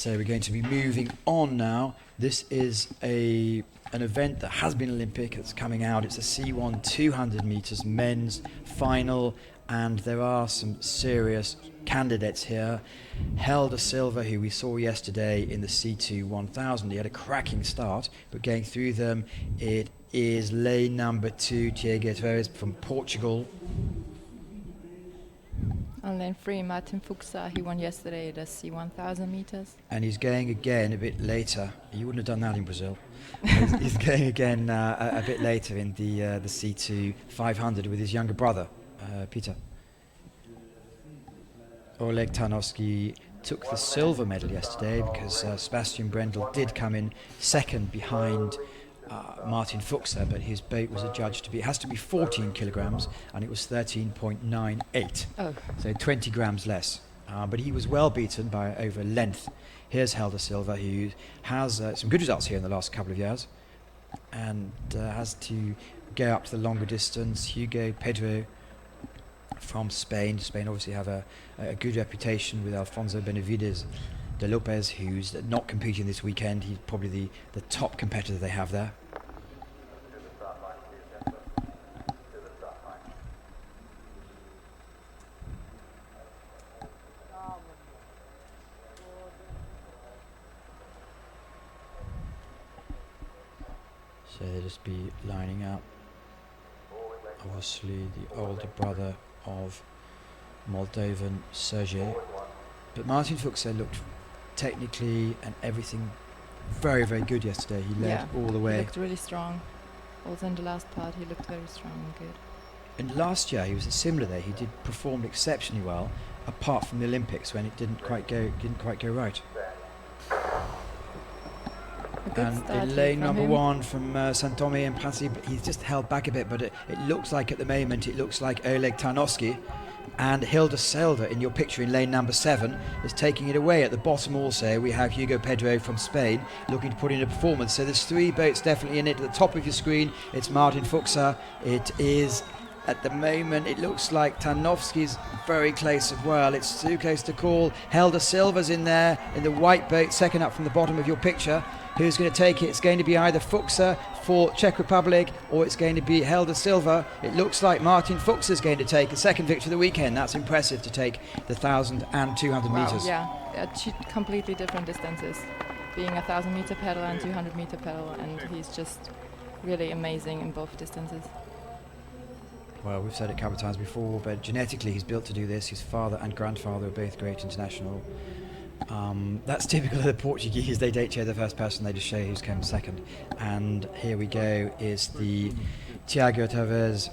So we're going to be moving on now. This is an event that has been Olympic. It's coming out. It's a C-1 200 meters men's final, and there are some serious candidates here. Helder Silva, who we saw yesterday in the C2 1000, he had a cracking start, but going through them, it is lane number 2, Tiago TAVARES from Portugal. On lane 3, Martin FUKSA, he won yesterday the C-1000 meters. And he's going again a bit later. You wouldn't have done that in Brazil. He's going again a bit later in the C2 500 with his younger brother, Peter. Oleg TARNOVSCHI took the silver medal yesterday because Sebastian Brendel did come in second behind Martin FUKSA, but his boat was adjudged to be, it has to be 14 kilograms, and it was 13.98. Oh. So 20 grams less. But he was well beaten by over length. Here's Helder Silva, who has some good results here in the last couple of years, and has to go up to the longer distance. Hugo PEDRERO from Spain. Spain obviously have a good reputation with Alfonso Benavides de Lopez, who's not competing this weekend. He's probably the top competitor they have there. So they'll just be lining up. Obviously the older brother of Moldovan Sergej. But Martin FUKSA looked technically and everything very, very good yesterday. He led all the way. He looked really strong. Also in the last part he looked very strong and good. And last year he was similar there. He performed exceptionally well, apart from the Olympics when it didn't quite go right. And in lane number 1 from Santome and Passy, he's just held back a bit, but it looks like at the moment, it looks like Oleg TARNOVSCHI and Helder Silva in your picture in lane number 7 is taking it away. At the bottom also we have Hugo PEDRERO from Spain looking to put in a performance. So there's 3 boats definitely in it. At the top of your screen it's Martin FUKSA. It is at the moment, it looks like TARNOVSCHI's very close as well. It's too close to call. Helder Silva's in there in the white boat, second up from the bottom of your picture. Who's going to take it? It's going to be either FUKSA for Czech Republic or it's going to be Helder Silva. It looks like Martin FUKSA is going to take a second victory of the weekend. That's impressive to take the 1,000 and 200 metres. Yeah, 2 completely different distances. Being a 1,000 meter pedal and 200 meter pedal, and he's just really amazing in both distances. Well, we've said it a couple of times before, but genetically he's built to do this. His father and grandfather are both great international. That's typical of the Portuguese. They don't show the first person, they just show who's come second. And here we go is the Tiago TAVARES.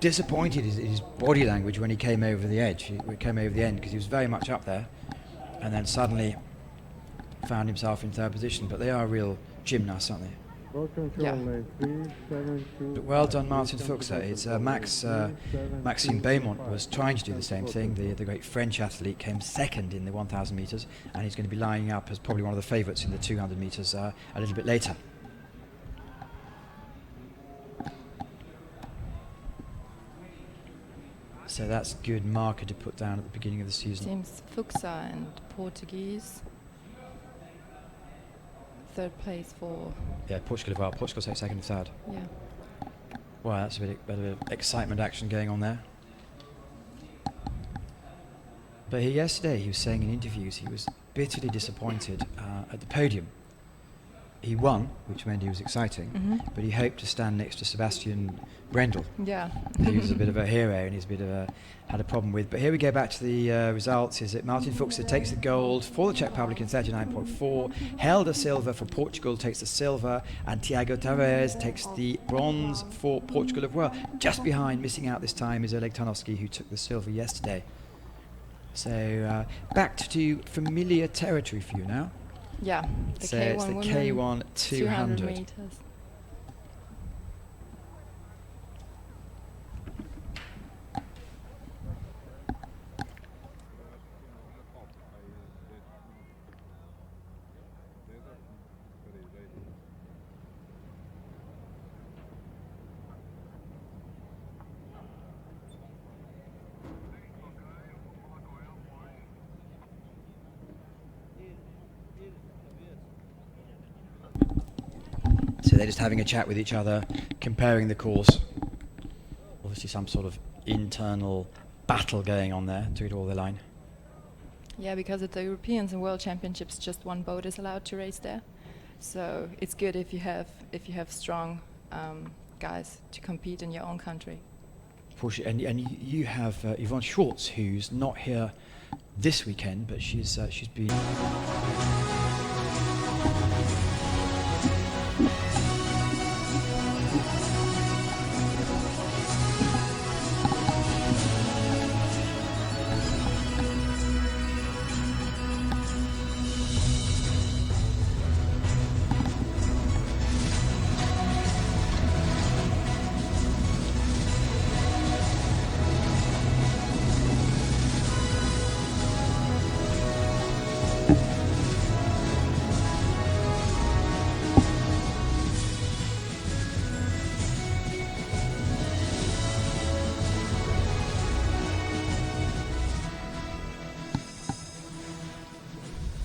Disappointed in his body language when he came over the edge. He came over the end because he was very much up there, and then suddenly found himself in third position. But they are real gymnasts, aren't they? Yeah. But well done, Martin FUKSA. It's Maxime Beaumont was trying to do the same thing. The great French athlete came second in the 1,000 metres, and he's going to be lining up as probably one of the favourites in the 200 metres a little bit later. So that's a good marker to put down at the beginning of the season. Seems FUKSA and Portuguese. Third place for... Yeah, Portugal as well. Portugal takes second and third. Yeah. Wow, that's a bit of excitement action going on there. But yesterday he was saying in interviews he was bitterly disappointed at the podium. He won, which meant he was exciting, but he hoped to stand next to Sebastian Brendel. Yeah. He was a bit of a hero and he's had a problem with. But here we go back to the results. Is that Martin FUKSA takes the gold for the Czech Republic in 39.4. Helder Silva for Portugal takes the silver, and Tiago TAVARES takes the bronze for Portugal as well. Just behind, missing out this time, is Oleg TARNOVSCHI, who took the silver yesterday. So back to familiar territory for you now. Yeah, the So K1 it's the women, K1 200. meters. they're just having a chat with each other, comparing the course. Obviously some sort of internal battle going on there to get all the line. Yeah, because at the Europeans and World Championships, just one boat is allowed to race there. So it's good if you have strong guys to compete in your own country. And you have Yvonne Schwartz, who's not here this weekend, but she's been.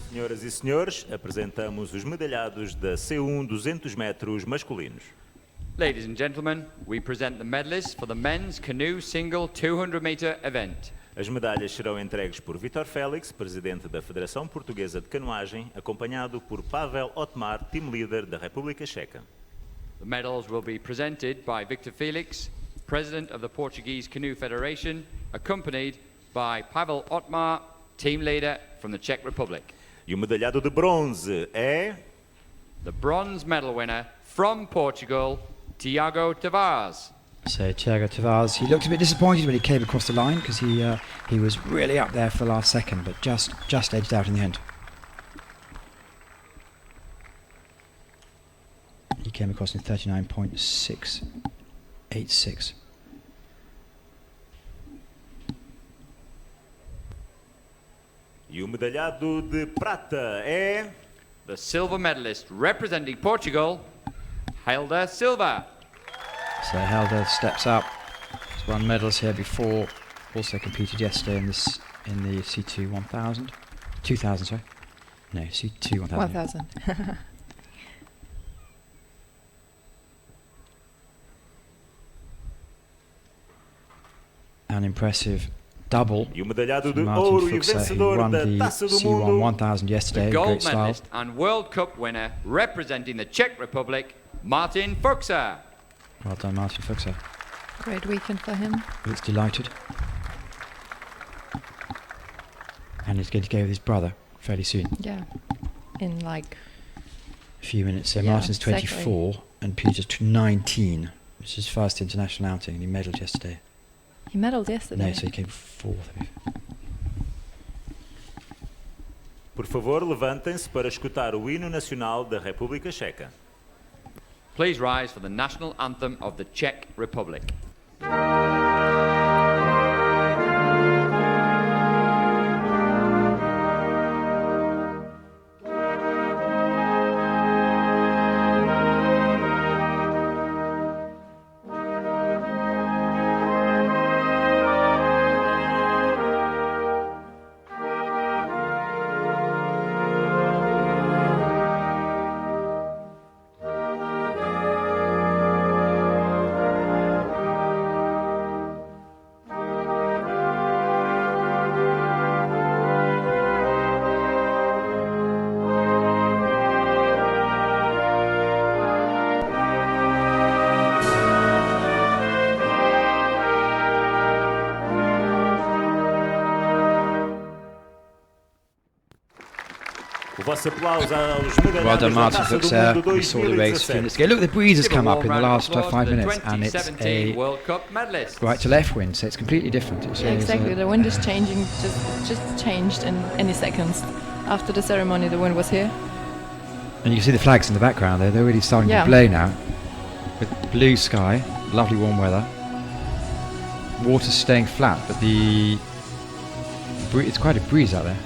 Senhoras e senhores, apresentamos os medalhados da C1 200 metros masculinos. Ladies and gentlemen, we present the medalists for the men's canoe single 200-meter event. As medalhas serão entregues por Vítor Félix, presidente da Federação Portuguesa de Canoagem, acompanhado por Pavel Otmar, team leader da República Checa. The medals will be presented by Victor Felix, president of the Portuguese Canoe Federation, accompanied by Pavel Otmar, team leader from the Czech Republic. E o medalhado de bronze é... The bronze medal winner from Portugal, Tiago TAVARES. So Tiago TAVARES, he looked a bit disappointed when he came across the line because he was really up there for the last second, but just edged out in the end. He came across in 39.686. E o medalhado de prata é... The silver medalist representing Portugal, Helder Silva. So Helder steps up. He's won medals here before. Also competed yesterday in the C2 1000. 2000, sorry. No, C2 1000. 1000. An impressive double. E o medalhado de Martin ouro e FUKSA, who vencedor won da the Taça do C1 Mundo. 1000 yesterday. The Great gold style. medalist and World Cup winner representing the Czech Republic, Martin FUKSA. Well done, Martin FUKSA. Great weekend for him. He looks delighted. And he's going to go with his brother fairly soon. Yeah, in like A few minutes. So Yeah, Martin's exactly. 24 and Peter's 19, which is his first international outing, and he medalled yesterday. he medaled yesterday. No, so he came fourth. I believe. Por favor, levantem-se para escutar o hino nacional da República Checa. Please rise for the national anthem of the Czech Republic. O vosso aplauso aos Well medalhados done, da Martin Taça do FUKSA. Mundo We saw the race a few minutes ago. 2017. Look, the breeze has Give a come up warm in the round of last applause 5 to the minutes, and it's 2017 a World Cup medalist. right to left wind, so it's completely different. It Yeah, shows, exactly. The wind is changing, just changed in any seconds. After the ceremony, the wind was here. And you can see the flags in the background there. They're really starting Yeah. to blow now. With blue sky, lovely warm weather. Water's staying flat, but it's quite a breeze out there.